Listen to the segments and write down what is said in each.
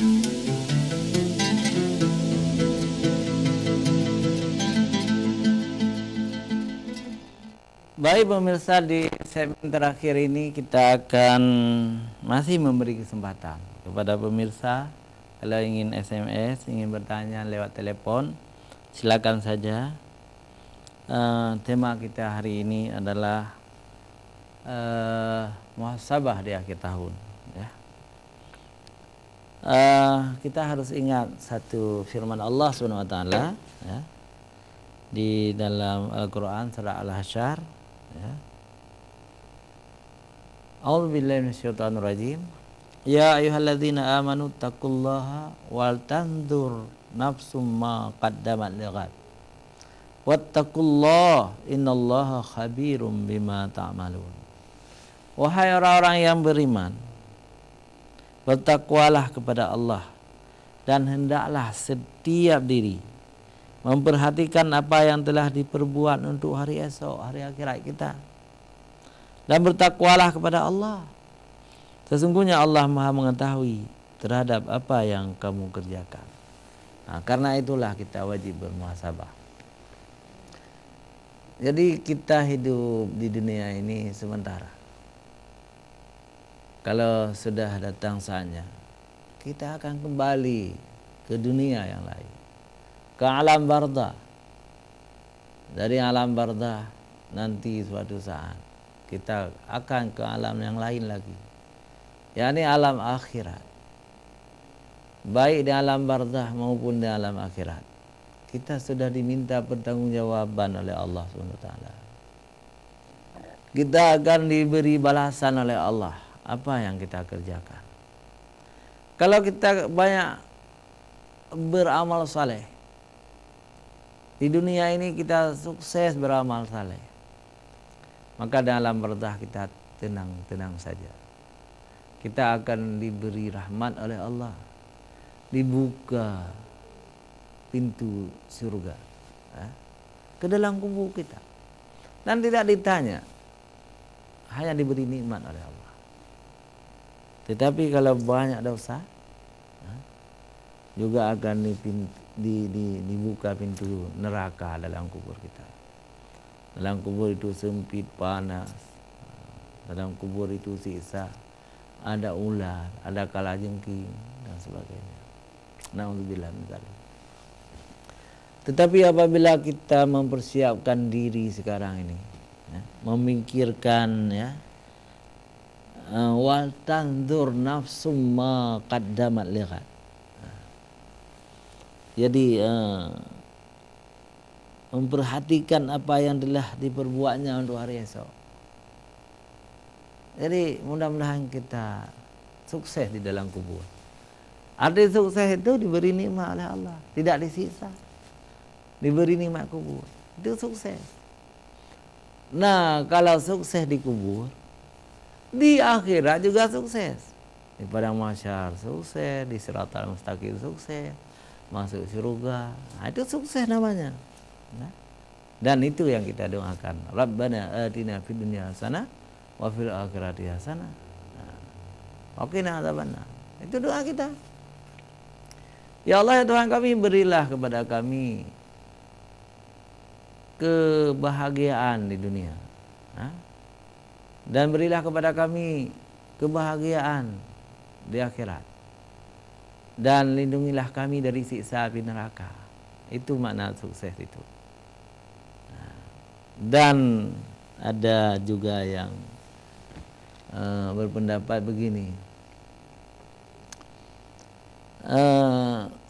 Baik pemirsa, di segmen terakhir ini kita akan masih memberi kesempatan kepada pemirsa. Kalau ingin SMS, ingin bertanya lewat telepon, silakan saja. Tema kita hari ini adalah muhasabah di akhir tahun. Ya. Kita harus ingat satu firman Allah SWT ya, di dalam Al-Quran surah Al-Hasyr. Ya. A'udzubillahi minasyaitonirrajim. Ya ayyuhalladzina amanu taqullaha wal tanzur nafsum ma qaddamat lighad. Wattaqullaha innallaha khabirum bima ta'malun. Wahai orang-orang yang beriman, bertakwalah kepada Allah dan hendaklah setiap diri memperhatikan apa yang telah diperbuat untuk hari esok, hari akhirat kita. Dan bertakwalah kepada Allah. Sesungguhnya Allah Maha mengetahui terhadap apa yang kamu kerjakan. Nah, karena itulah kita wajib bermuhasabah. Jadi kita hidup di dunia ini sementara. Kalau sudah datang saatnya, kita akan kembali ke dunia yang lain, ke alam barzah. Dari alam barzah nanti suatu saat kita akan ke alam yang lain lagi, yakni alam akhirat. Baik di alam barzah maupun di alam akhirat, kita sudah diminta pertanggungjawaban oleh Allah SWT. Kita akan diberi balasan oleh Allah apa yang kita kerjakan. Kalau kita banyak beramal saleh, di dunia ini kita sukses beramal saleh, maka dalam barzah kita tenang saja. Kita akan diberi rahmat oleh Allah, dibuka pintu surga ke dalam kubur kita, dan tidak ditanya, hanya diberi nikmat oleh Allah. Tetapi kalau banyak dosa, juga akan dibuka pintu neraka dalam kubur kita. Dalam kubur itu sempit, panas. Dalam kubur itu siksa, ada ular, ada kalajengking dan sebagainya. Na'udzubillah min dzalik. Tetapi apabila kita mempersiapkan diri sekarang ini, ya, memikirkan ya, wal tanzur nafsum ma qaddamat lighad. Jadi memperhatikan apa yang telah diperbuatnya untuk hari esok. Jadi mudah-mudahan kita sukses di dalam kubur. Arti sukses itu diberi nikmat oleh Allah, tidak disiksa. Diberi nikmat kubur, itu sukses. Nah, kalau sukses di kubur, di akhirat juga sukses. Di padang mahsyar sukses, di siratal mustaqim sukses, masuk surga. Nah, itu sukses namanya. Nah, dan itu yang kita doakan. Rabbana atina fid dunya hasanah wa fil akhirati hasanah wa qina adzabannar. Itu doa kita. Ya Allah, ya Tuhan kami, berilah kepada kami kebahagiaan di dunia, dan berilah kepada kami kebahagiaan di akhirat, dan lindungilah kami dari siksa api neraka. Itu makna sukses itu. Dan ada juga yang berpendapat begini,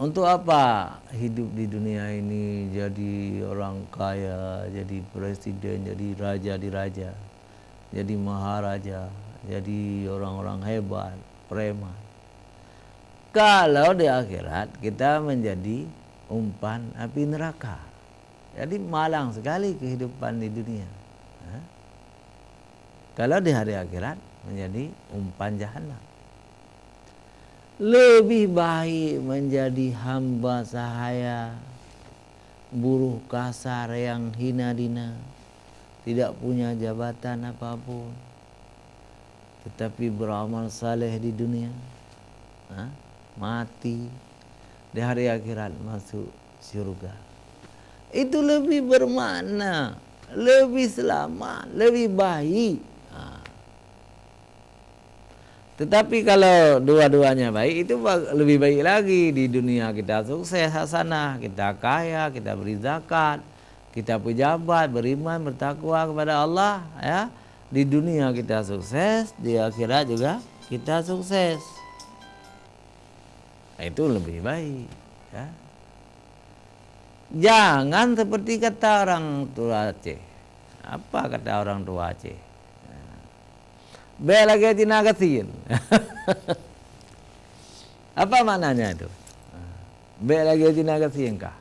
untuk apa hidup di dunia ini jadi orang kaya, jadi presiden, jadi raja di raja, jadi maharaja, jadi orang-orang hebat, preman, kalau di akhirat kita menjadi umpan api neraka. Jadi malang sekali kehidupan di dunia. Kalau di hari akhirat menjadi umpan jahanam. Lebih baik menjadi hamba sahaya, buruh kasar yang hina dina, tidak punya jabatan apapun, tetapi beramal saleh di dunia, mati, di hari akhirat masuk surga. Itu lebih bermakna, lebih selamat, lebih baik. Tetapi kalau dua-duanya baik, itu lebih baik lagi. Di dunia kita sukses, hasanah, kita kaya, kita beri zakat, kita pejabat, beriman, bertakwa kepada Allah, ya. Di dunia kita sukses, di akhirat juga kita sukses. Itu lebih baik, ya. Jangan seperti kata orang tua Aceh. Apa kata orang tua Aceh? Be lagi Cina kecil. Apa maknanya itu? Be lagi Cina kecil kah?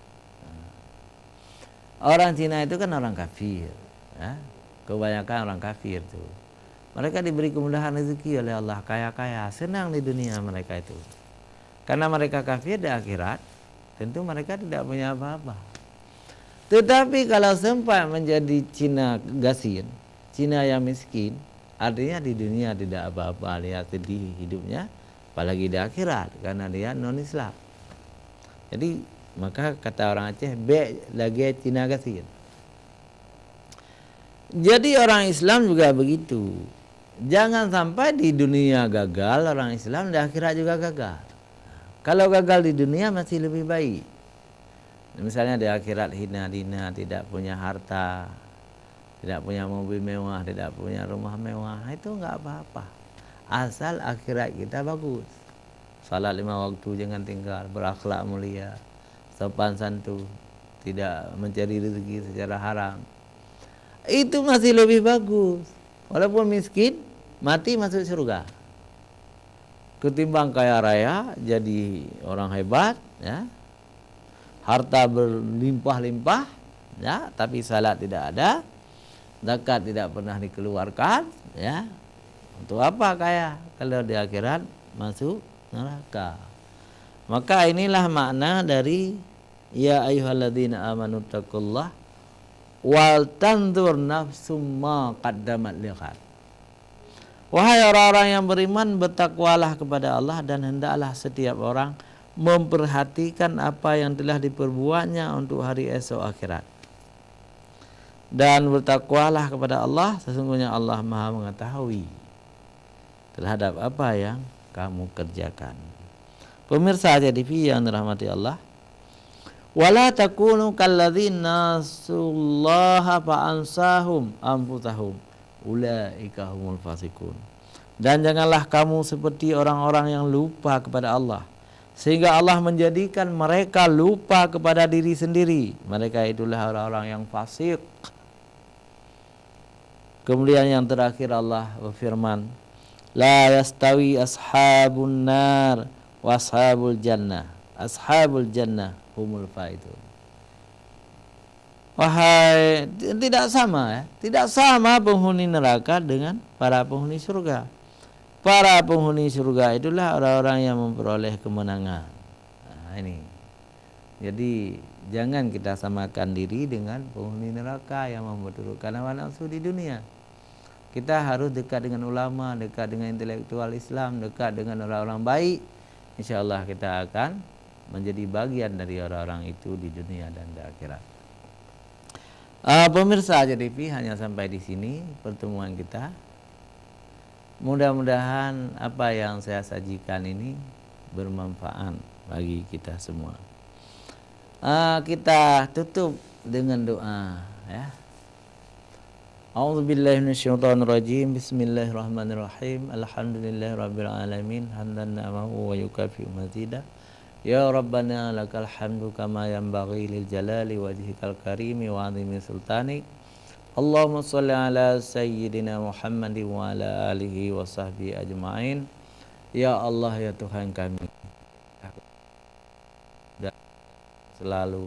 Orang Cina itu kan orang kafir, ya? Kebanyakan orang kafir itu. Mereka diberi kemudahan rezeki oleh Allah, kaya-kaya, senang di dunia mereka itu. Karena mereka kafir, di akhirat tentu mereka tidak punya apa-apa. Tetapi kalau sempat menjadi Cina gasin, Cina yang miskin, artinya di dunia tidak apa-apa, lihat sedih hidupnya, apalagi di akhirat karena dia non-Islam. Jadi maka kata orang Aceh, be lagi Cina gasin. Jadi orang Islam juga begitu. Jangan sampai di dunia gagal orang Islam, di akhirat juga gagal. Kalau gagal di dunia masih lebih baik. Misalnya di akhirat hina dina, tidak punya harta, tidak punya mobil mewah, tidak punya rumah mewah, itu enggak apa-apa. Asal akhirat kita bagus. Salat 5 waktu jangan tinggal, berakhlak mulia, sopan santun, tidak mencari rezeki secara haram. Itu masih lebih bagus. Walaupun miskin, mati masuk surga. Ketimbang kaya raya, jadi orang hebat, ya. Harta berlimpah-limpah, ya, tapi salat tidak ada, zakat tidak pernah dikeluarkan, ya. Untuk apa kaya kalau di akhirat masuk neraka? Maka inilah makna dari ya ayyuhalladzina amanu taqullah wal tanzur nafsum ma qaddamat lighad. Wahai orang-orang yang beriman, bertakwalah kepada Allah dan hendaklah setiap orang memperhatikan apa yang telah diperbuatnya untuk hari esok akhirat. Dan bertakwalah kepada Allah, sesungguhnya Allah Maha mengetahui terhadap apa yang kamu kerjakan. Pemirsa Aceh TV yang dirahmati Allah, wala takunu kalladzina nasullaha fa'ansahum anfusahum ulaika humul fasiqun. Dan janganlah kamu seperti orang-orang yang lupa kepada Allah, sehingga Allah menjadikan mereka lupa kepada diri sendiri. Mereka itulah orang-orang yang fasik. Kemudian yang terakhir Allah berfirman, la yastawi ashabun nar wa ashabul jannah. Ashabul jannah humul faizun. Wahai, tidak sama, ya. Tidak sama penghuni neraka dengan para penghuni surga. Para penghuni surga itulah orang-orang yang memperoleh kemenangan. Nah, ini. Jadi jangan kita samakan diri dengan penghuni neraka yang memperturutkan hawa nafsu di dunia. Kita harus dekat dengan ulama, dekat dengan intelektual Islam, dekat dengan orang-orang baik. InsyaAllah kita akan menjadi bagian dari orang-orang itu di dunia dan di akhirat. Pemirsa Aceh TV, hanya sampai di sini pertemuan kita. Mudah-mudahan apa yang saya sajikan ini bermanfaat bagi kita semua. Kita tutup dengan doa, ya. A'udzubillahi minasyaitonirrajim. Bismillahirrahmanirrahim. Alhamdulillahirabbil alamin hamdan na'amahu wa yukafi mazidah. Ya Rabbana lakal hamdu kama yanbaghi lil jalali wajhikal karimi wa 'azimi sultanik. Allahumma shalli ala sayyidina Muhammadin wa ala alihi wa sahbihi ajma'in. Ya Allah, ya Tuhan kami, selalu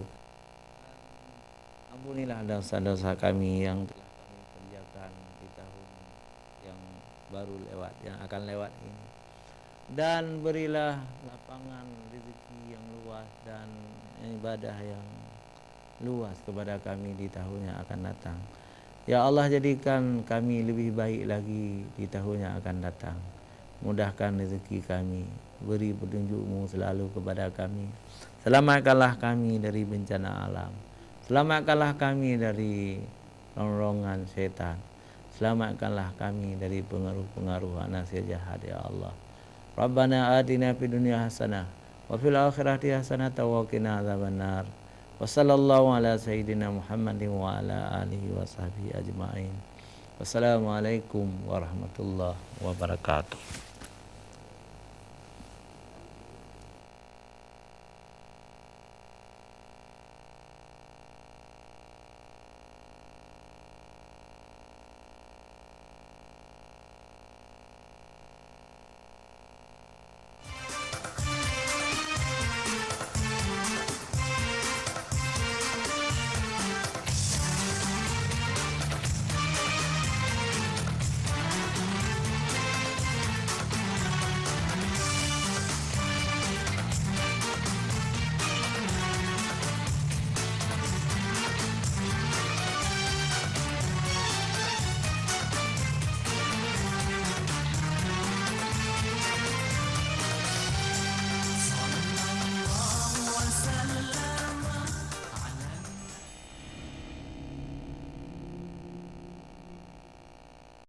ampunilah dosa-dosa kami yang telah kami kerjakan di tahun yang baru lewat, yang akan lewat ini, dan berilah lapangan rezeki yang luas dan ibadah yang luas kepada kami di tahun yang akan datang. Ya Allah, jadikan kami lebih baik lagi di tahun yang akan datang. mudahkan rezeki kami, beri petunjuk-Mu selalu kepada kami. Selamatkanlah kami dari bencana alam, selamatkanlah kami dari ronrongan syaitan, selamatkanlah kami dari pengaruh-pengaruh nasihat jahat ya Allah. Rabbana atina fid dunya hasanah wa fil akhirati hasanah wa qina adzabannar. Wa sallallahu ala sayyidina Muhammadin wa ala alihi wa sahbihi ajma'in. Wassalamualaikum warahmatullahi wabarakatuh.